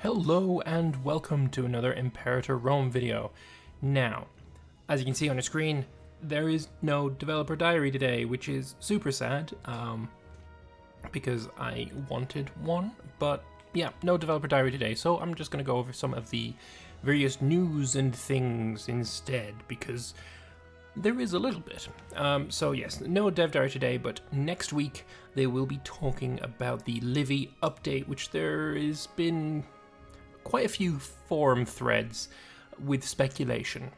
Hello and welcome to another Imperator Rome video. Now, as you can see on your screen, there is no developer diary today, which is super sad, because I wanted one, but yeah, no developer diary today, so I'm just going to go over some of the various news and things instead, because there is a little bit. So yes, no dev diary today, but next week they will be talking about the Livy update, which there has been quite a few forum threads with speculation.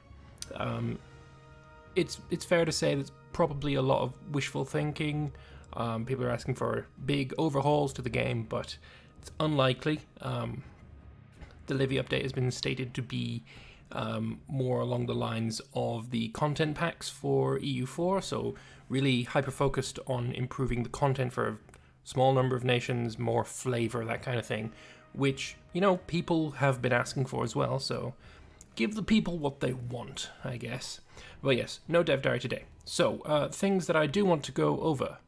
It's fair to say there's probably a lot of wishful thinking. People are asking for big overhauls to the game, but it's unlikely. The Livy update has been stated to be more along the lines of the content packs for EU4, so really hyper-focused on improving the content for a small number of nations, more flavor, that kind of thing, which, you know, people have been asking for as well, so give the people what they want, I guess. Well, yes, no dev diary today. So, things that I do want to go over.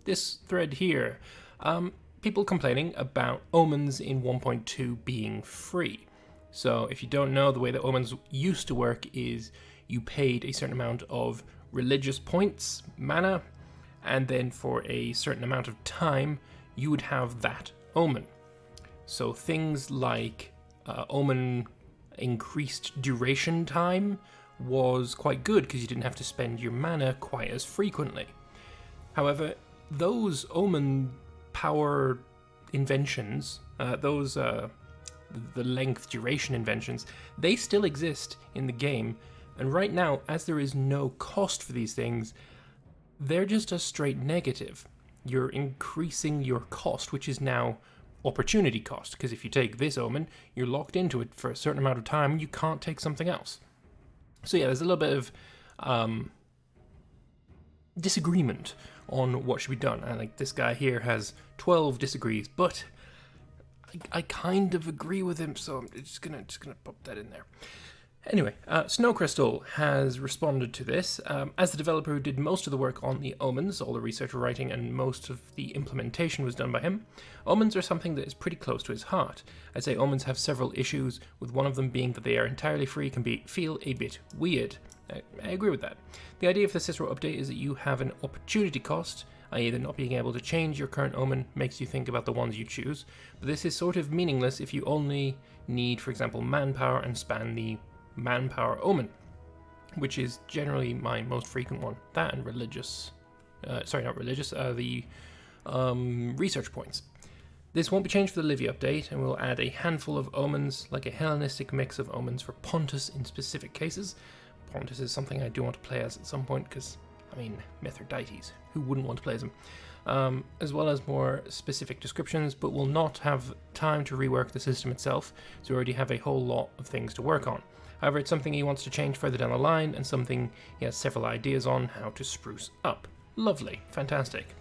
This thread here, people complaining about Omens in 1.2 being free. So, if you don't know, the way that Omens used to work is you paid a certain amount of religious points, mana, and then for a certain amount of time, you would have that Omen. So things like Omen increased duration time was quite good because you didn't have to spend your mana quite as frequently. However, those Omen power inventions, the length duration inventions, they still exist in the game, and right now, as there is no cost for these things, they're just a straight negative. You're increasing your cost, which is now opportunity cost, because if you take this Omen, you're locked into it for a certain amount of time, you can't take something else. So yeah, there's a little bit of disagreement on what should be done, and like this guy here has 12 disagrees, but I kind of agree with him, so I'm just gonna pop that in there. Anyway, Snow Crystal has responded to this. As the developer who did most of the work on the Omens, all the research writing and most of the implementation was done by him, Omens are something that is pretty close to his heart. I'd say Omens have several issues, with one of them being that they are entirely free can feel a bit weird. I agree with that. The idea of the Cicero update is that you have an opportunity cost, i.e. that not being able to change your current Omen makes you think about the ones you choose, but this is sort of meaningless if you only need, for example, manpower and span the manpower Omen, which is generally my most frequent one. That and religious, the research points. This won't be changed for the Livy update, and we'll add a handful of Omens, like a Hellenistic mix of Omens for Pontus in specific cases. Pontus is something I do want to play as at some point, because, I mean, Mithridates, who wouldn't want to play as him? As well as more specific descriptions, but we'll not have time to rework the system itself, so we already have a whole lot of things to work on. However, it's something he wants to change further down the line, and something he has several ideas on how to spruce up. Lovely. Fantastic.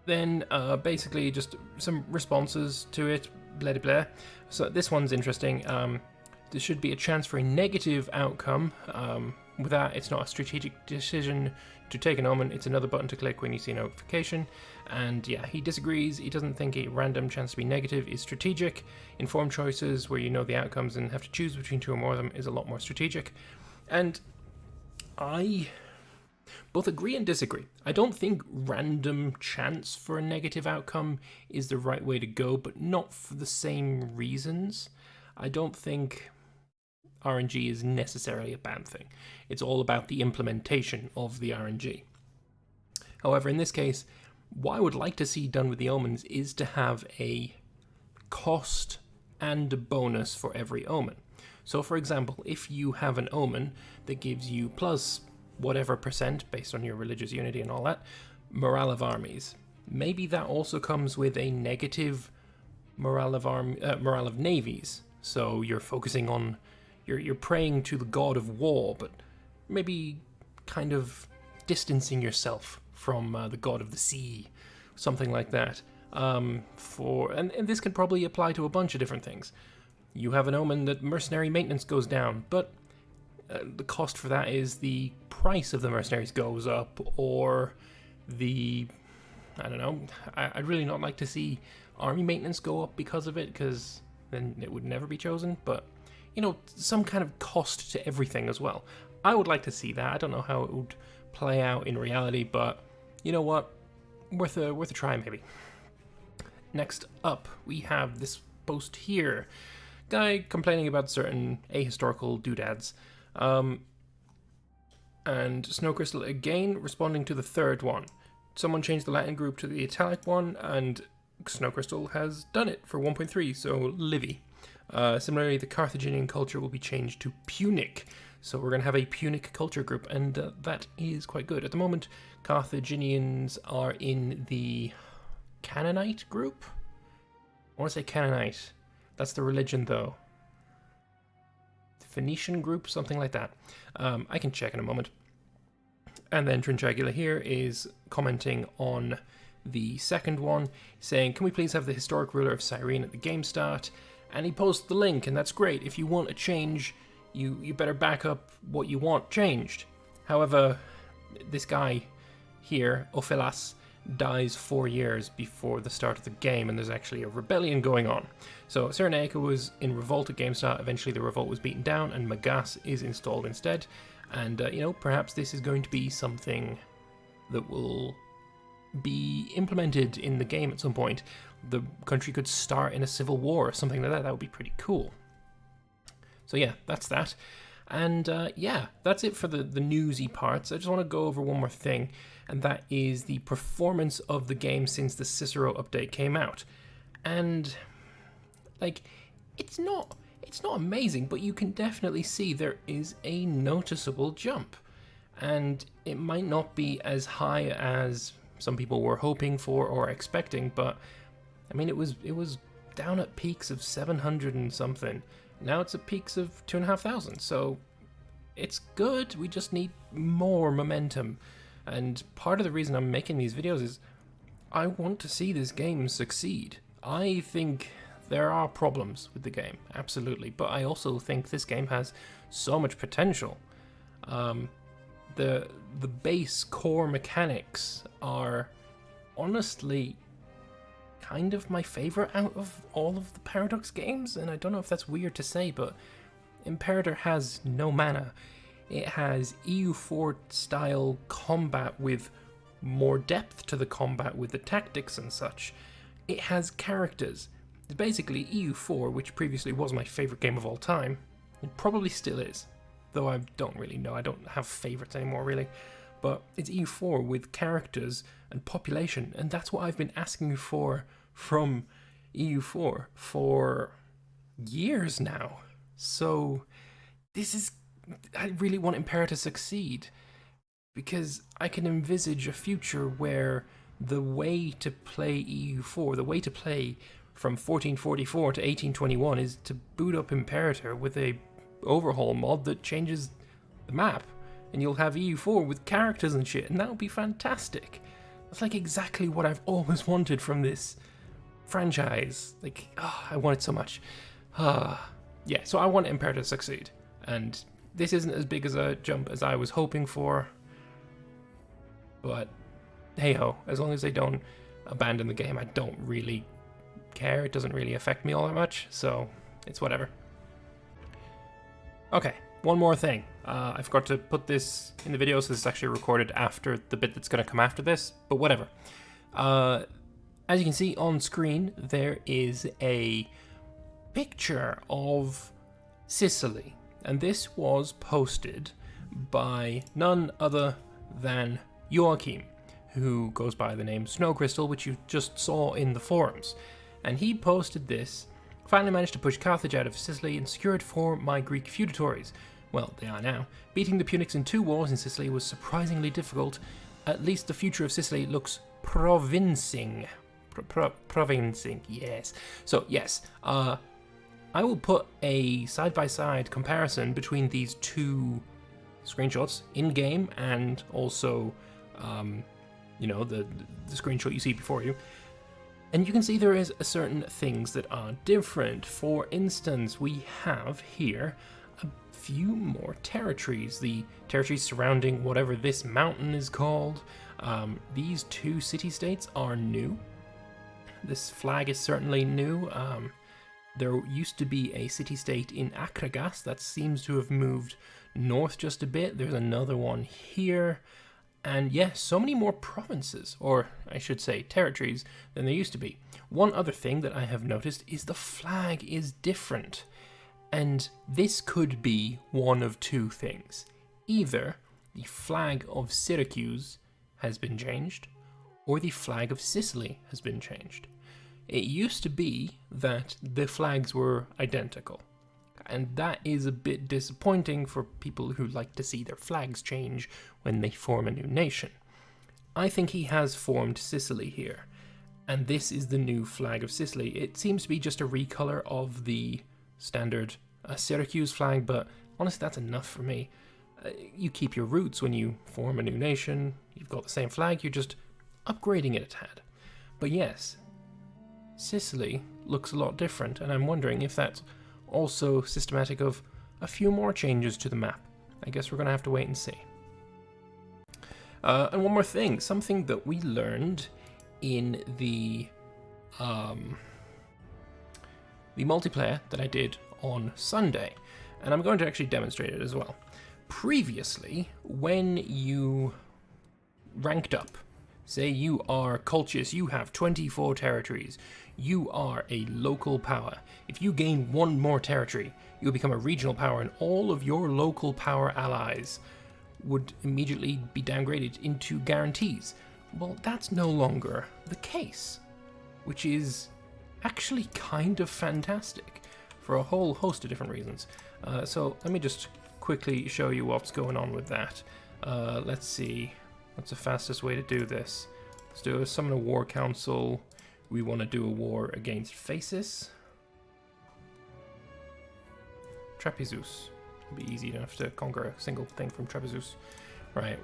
Then, basically, just some responses to it, blah blah blah. So this one's interesting. There should be a chance for a negative outcome. With that, it's not a strategic decision to take an Omen, it's another button to click when you see a notification. And yeah, he disagrees. He doesn't think a random chance to be negative is strategic. Informed choices where you know the outcomes and have to choose between two or more of them is a lot more strategic. And I both agree and disagree. I don't think random chance for a negative outcome is the right way to go, but not for the same reasons. I don't think RNG is necessarily a bad thing. It's all about the implementation of the RNG. However, in this case, what I would like to see done with the Omens is to have a cost and a bonus for every Omen. So for example, if you have an Omen that gives you plus whatever percent, based on your religious unity and all that, morale of armies, maybe that also comes with a negative morale of navies. So you're focusing on, you're praying to the god of war, but maybe kind of distancing yourself from the god of the sea, something like that. And this could probably apply to a bunch of different things. You have an Omen that mercenary maintenance goes down, but the cost for that is the price of the mercenaries goes up, or the I don't know. I'd really not like to see army maintenance go up because of it, because then it would never be chosen. But, you know, some kind of cost to everything as well. I would like to see that. I don't know how it would play out in reality, but you know what? Worth a try, maybe. Next up, we have this post here. Guy complaining about certain ahistorical doodads. And Snow Crystal again responding to the third one. Someone changed the Latin group to the italic one, and Snow Crystal has done it for 1.3, so Livy. Similarly, the Carthaginian culture will be changed to Punic, so we're going to have a Punic culture group, and that is quite good. At the moment, Carthaginians are in the Canaanite group? I want to say Canaanite. That's the religion, though. Phoenician group, something like that. I can check in a moment. And then Trinchagula here is commenting on the second one, saying, can we please have the historic ruler of Cyrene at the game start? And he posts the link, and that's great. If you want a change, you better back up what you want changed. However, this guy here, Ophilas, dies 4 years before the start of the game, and there's actually a rebellion going on. So Cyrenaica was in revolt at game start. Eventually the revolt was beaten down, and Magas is installed instead. And, you know, perhaps this is going to be something that will be implemented in the game at some point. The country could start in a civil war or something like that. That would be pretty cool. So yeah, that's that. And yeah, that's it for the newsy parts. I just want to go over one more thing, and that is the performance of the game since the Cicero update came out. And, like, it's not amazing, but you can definitely see there is a noticeable jump. And it might not be as high as some people were hoping for or expecting, but, I mean, it was down at peaks of 700 and something. Now it's at peaks of 2,500, so it's good. We just need more momentum. And part of the reason I'm making these videos is I want to see this game succeed. I think there are problems with the game, absolutely, but I also think this game has so much potential. The base core mechanics are honestly kind of my favorite out of all of the Paradox games, and I don't know if that's weird to say, but Imperator has no mana. It has EU4 style combat with more depth to the combat with the tactics and such. It has characters. It's basically EU4, which previously was my favorite game of all time. It probably still is, though I don't really know. I don't have favorites anymore, really. But it's EU4 with characters and population, and that's what I've been asking for from EU4 for years now. So I really want Imperator to succeed, because I can envisage a future where the way to play EU4, the way to play from 1444 to 1821 is to boot up Imperator with a overhaul mod that changes the map, and you'll have EU4 with characters and shit, and that would be fantastic. That's like exactly what I've always wanted from this franchise. Like, I want it so much. Yeah, so I want Imperator to succeed, and this isn't as big as a jump as I was hoping for, but hey ho, as long as they don't abandon the game, I don't really care. It doesn't really affect me all that much, so it's whatever. Okay, one more thing. I forgot to put this in the video, so this is actually recorded after the bit that's going to come after this, but whatever. As you can see on screen, there is a picture of Sicily, and this was posted by none other than Joachim, who goes by the name Snow Crystal, which you just saw in the forums. And he posted this: finally managed to push Carthage out of Sicily and secured for my Greek feudatories. Well, they are now. Beating the Punics in 2 wars in Sicily was surprisingly difficult. At least the future of Sicily looks provincing. Provincing, yes. So, yes, I will put a side-by-side comparison between these 2 screenshots in-game and also, you know, the screenshot you see before you. And you can see there is certain things that are different. For instance, we have here a few more territories. The territories surrounding whatever this mountain is called. These two city-states are new. This flag is certainly new. There used to be a city-state in Akragas that seems to have moved north just a bit. There's another one here. And yes, so many more provinces, or I should say territories, than there used to be. One other thing that I have noticed is the flag is different. And this could be one of two things. Either the flag of Syracuse has been changed, or the flag of Sicily has been changed. It used to be that the flags were identical. And that is a bit disappointing for people who like to see their flags change when they form a new nation. I think he has formed Sicily here, and this is the new flag of Sicily. It seems to be just a recolor of the standard Syracuse flag, but honestly, that's enough for me. You keep your roots when you form a new nation. You've got the same flag, you're just upgrading it a tad. But yes, Sicily looks a lot different, and I'm wondering if that's also systematic of a few more changes to the map. I guess we're going to have to wait and see. And one more thing, something that we learned in the multiplayer that I did on Sunday, and I'm going to actually demonstrate it as well. Previously, when you ranked up, say you are Colchis, you have 24 territories, you are a local power. If you gain one more territory, you'll become a regional power, and all of your local power allies would immediately be downgraded into guarantees. Well, that's no longer the case, which is actually kind of fantastic for a whole host of different reasons. So let me just quickly show you what's going on with that. Let's see, what's the fastest way to do this? Let's do a summon a war council. We want to do a war against Phasis. Trapezus. It'll be easy enough to conquer a single thing from Trapezus. Right.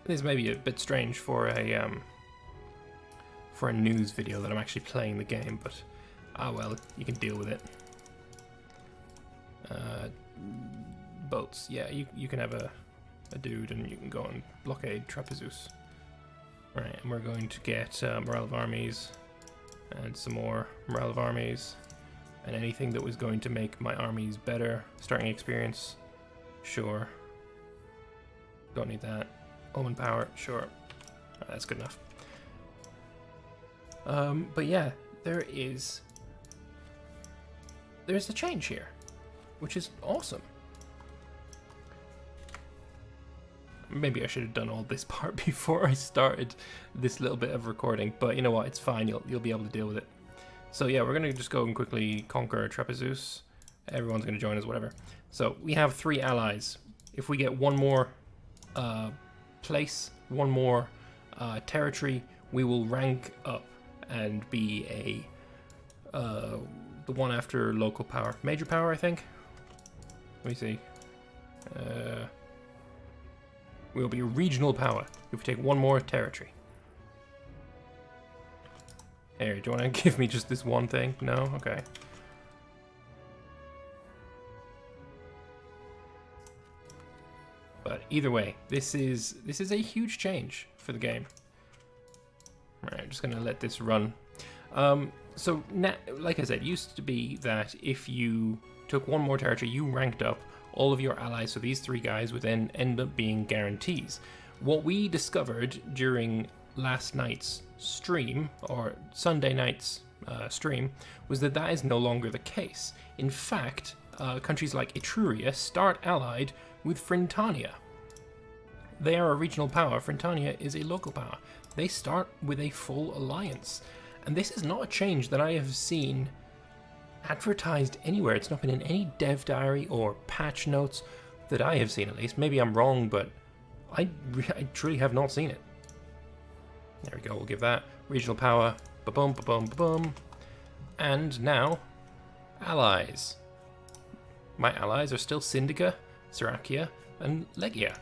This may be a bit strange for a news video that I'm actually playing the game, but well, you can deal with it. Boats. Yeah, you can have a dude and you can go and blockade Trapezus. Right, and we're going to get morale of armies and some more morale of armies and anything that was going to make my armies better. Starting experience, sure. Don't need that. Omen power, sure. That's good enough. But yeah, there's a change here, which is awesome. Maybe I should have done all this part before I started this little bit of recording, but you know what, it's fine, you'll be able to deal with it. So yeah, we're going to just go and quickly conquer Trapezus. Everyone's going to join us, whatever. So we have 3 allies. If we get one more place, one more territory, we will rank up and be the one after local power. Major power, I think? Let me see. We'll be a regional power if we take one more territory. Here, do you want to give me just this one thing? No? Okay. But either way, this is a huge change for the game. Alright, I'm just going to let this run. So, like I said, it used to be that if you took one more territory, you ranked up, all of your allies, so these 3 guys would then end up being guarantees. What we discovered during last night's stream, or Sunday night's stream, was that that is no longer the case. In fact, countries like Etruria start allied with Frentania. They are a regional power. Frentania is a local power. They start with a full alliance. And this is not a change that I have seen advertised anywhere. It's not been in any dev diary or patch notes that I have seen, at least. Maybe I'm wrong, but I truly have not seen it. There we go, we'll give that regional power. Ba-boom, ba-boom, ba-boom. And now, allies. My allies are still Syndica, Serakia, and Legia.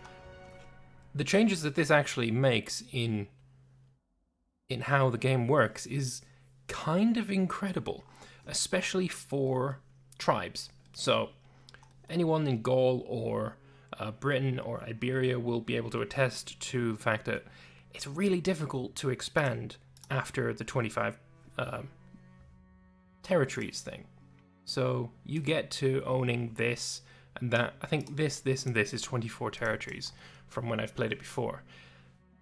The changes that this actually makes in how the game works is kind of incredible, especially for tribes. So anyone in Gaul or Britain or Iberia will be able to attest to the fact that it's really difficult to expand after the 25 territories thing. So you get to owning this and that. I think this, and this is 24 territories from when I've played it before.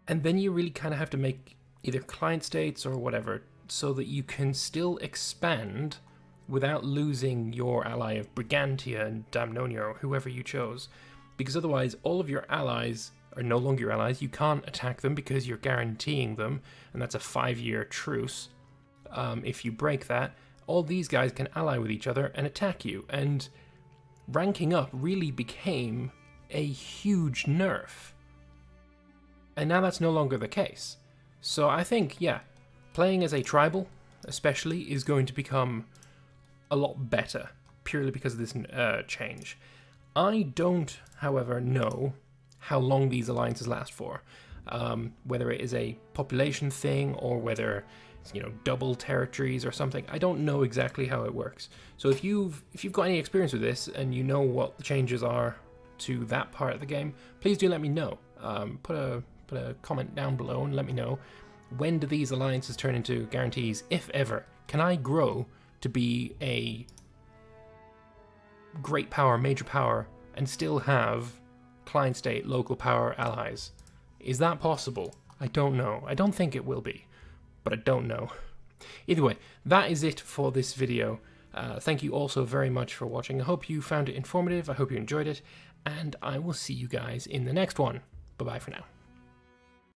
And then you really kind of have to make either client states or whatever so that you can still expand without losing your ally of Brigantia and Damnonia or whoever you chose. Because otherwise all of your allies are no longer your allies. You can't attack them because you're guaranteeing them, and that's a 5-year truce. If you break that, all these guys can ally with each other and attack you, and ranking up really became a huge nerf. And now that's no longer the case. So I think, yeah, playing as a tribal, especially, is going to become a lot better, purely because of this change. I don't, however, know how long these alliances last for. Whether it is a population thing or whether it's, double territories or something. I don't know exactly how it works. So if you've got any experience with this and you know what the changes are to that part of the game, please do let me know. Put a comment down below and let me know, when do these alliances turn into guarantees, if ever? Can I grow to be a great power, major power, and still have client state, local power allies? Is that possible? I don't know. I don't think it will be, but I don't know. Either way, that is it for this video. Thank you also very much for watching. I hope you found it informative. I hope you enjoyed it, and I will see you guys in the next one. Bye-bye for now.